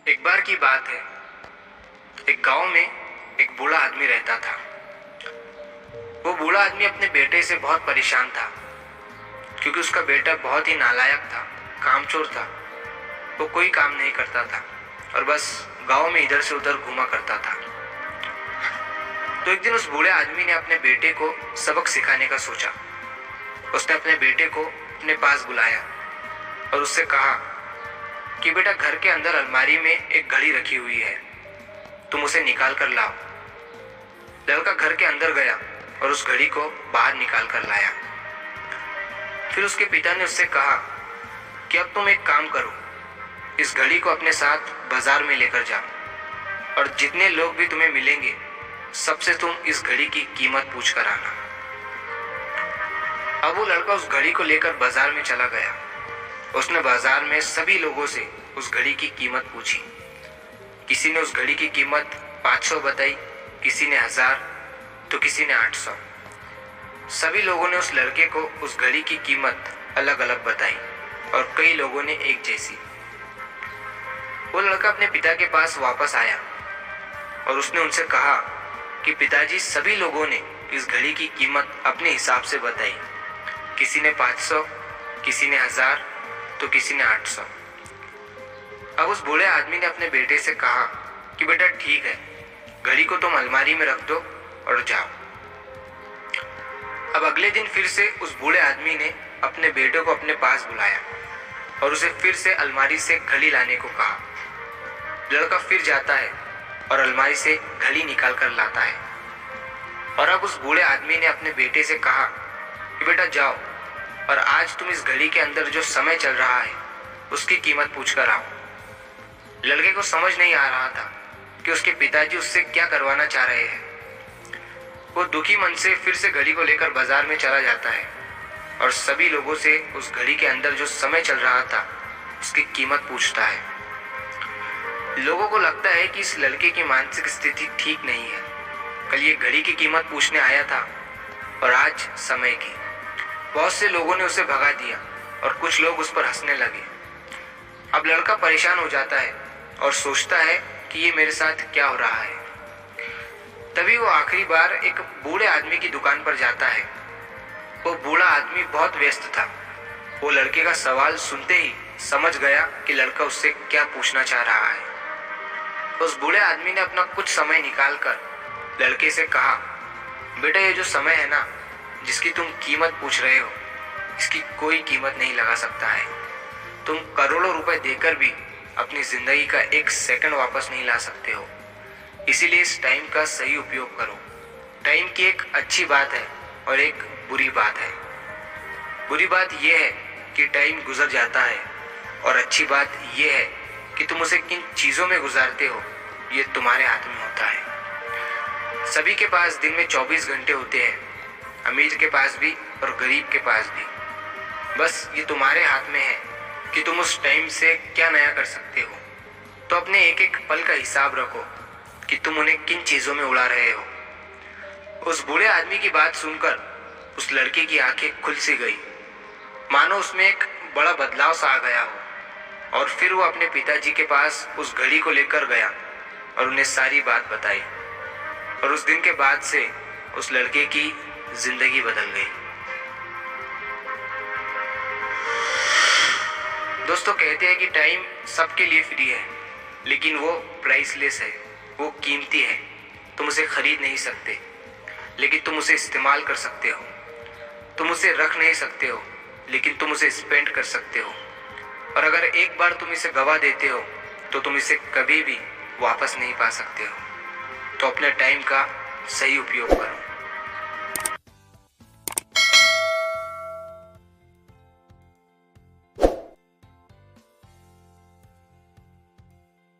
एक बार की बात है। एक गांव में एक बूढ़ा आदमी रहता था। वो बूढ़ा आदमी अपने बेटे से बहुत परेशान था, क्योंकि उसका बेटा बहुत ही नालायक था, कामचोर था। वो कोई काम नहीं करता था और बस गांव में इधर से उधर घूमा करता था। तो एक दिन उस बूढ़े आदमी ने अपने बेटे को सबक सिखाने का सोचा। उसने अपने बेटे को अपने पास बुलाया और उससे कहा कि बेटा, घर के अंदर अलमारी में एक घड़ी रखी हुई है, तुम उसे निकाल कर लाओ। लड़का घर के अंदर गया और उस घड़ी को बाहर निकाल कर लाया। फिर उसके पिता ने उससे कहा कि अब तुम एक काम करो, इस घड़ी को अपने साथ बाजार में लेकर जाओ और जितने लोग भी तुम्हें मिलेंगे सबसे तुम इस घड़ी की कीमत पूछ कर आना। अब वो लड़का उस घड़ी को लेकर बाजार में चला गया। उसने बाजार में सभी लोगों से उस घड़ी की कीमत पूछी। किसी ने उस घड़ी की कीमत 500 बताई, किसी ने 1000, तो किसी ने 800। सभी लोगों ने उस लड़के को उस घड़ी की कीमत अलग अलग बताई और कई लोगों ने एक जैसी। वो लड़का अपने पिता के पास वापस आया और उसने उनसे कहा कि पिताजी, सभी लोगों ने इस घड़ी की कीमत अपने हिसाब से बताई। किसी ने 500, किसी ने 1000, तो किसी ने 800। अब उस बूढ़े आदमी ने अपने बेटे से कहा कि बेटा ठीक है, घड़ी को तुम अलमारी में रख दो और जाओ। अब अगले दिन फिर से उस बूढ़े आदमी ने अपने बेटे को अपने पास बुलाया और उसे फिर से अलमारी से घड़ी लाने को कहा। लड़का फिर जाता है और अलमारी से घड़ी निकाल कर लाता है। और अब उस बूढ़े आदमी ने अपने बेटे से कहा कि बेटा जाओ और आज तुम इस घड़ी के अंदर जो समय चल रहा है उसकी कीमत पूछ कर आओ। लड़के को समझ नहीं आ रहा था कि उसके पिताजी उससे क्या करवाना चाह रहे हैं। वो दुखी मन से फिर से घड़ी को लेकर बाजार में चला जाता है और सभी लोगों से उस घड़ी के अंदर जो समय चल रहा था उसकी कीमत पूछता है। लोगों को लगता है कि इस लड़के की मानसिक स्थिति ठीक नहीं है। कल ये घड़ी की कीमत पूछने आया था और आज समय की। बहुत से लोगों ने उसे भगा दिया और कुछ लोग उस पर हंसने लगे। अब लड़का परेशान हो जाता है और सोचता है कि ये मेरे साथ क्या हो रहा है। तभी वो आखिरी बार एक बूढ़े आदमी की दुकान पर जाता है। वो बूढ़ा आदमी बहुत व्यस्त था। वो लड़के का सवाल सुनते ही समझ गया कि लड़का उससे क्या पूछना चाह रहा है। उस बूढ़े आदमी ने अपना कुछ समय निकालकर लड़के से कहा, बेटा, ये जो समय है ना, जिसकी तुम कीमत पूछ रहे हो, इसकी कोई कीमत नहीं लगा सकता है। तुम करोड़ों रुपए देकर भी अपनी जिंदगी का एक सेकंड वापस नहीं ला सकते हो। इसीलिए इस टाइम का सही उपयोग करो। टाइम की एक अच्छी बात है और एक बुरी बात है। बुरी बात यह है कि टाइम गुजर जाता है और अच्छी बात यह है कि तुम उसे किन चीज़ों में गुजारते हो ये तुम्हारे हाथ में होता है। सभी के पास दिन में 24 घंटे होते हैं, अमीर के पास भी और गरीब के पास भी। बस ये तुम्हारे हाथ में है कि तुम उस टाइम से क्या नया कर सकते हो। तो अपने एक एक पल का हिसाब रखो कि तुम उन्हें किन चीज़ों में उड़ा रहे हो। उस बूढ़े आदमी की बात सुनकर उस लड़के की आंखें खुल सी गई, मानो उसमें एक बड़ा बदलाव सा आ गया हो। और फिर वो अपने पिताजी के पास उस घड़ी को लेकर गया और उन्हें सारी बात बताई। और उस दिन के बाद से उस लड़के की जिंदगी बदल गई। दोस्तों, कहते हैं कि टाइम सबके लिए फ्री है, लेकिन वो प्राइसलेस है, वो कीमती है। तुम उसे खरीद नहीं सकते, लेकिन तुम उसे इस्तेमाल कर सकते हो। तुम उसे रख नहीं सकते हो, लेकिन तुम उसे स्पेंड कर सकते हो। और अगर एक बार तुम इसे गवा देते हो तो तुम इसे कभी भी वापस नहीं पा सकते हो। तो अपने टाइम का सही उपयोग करो।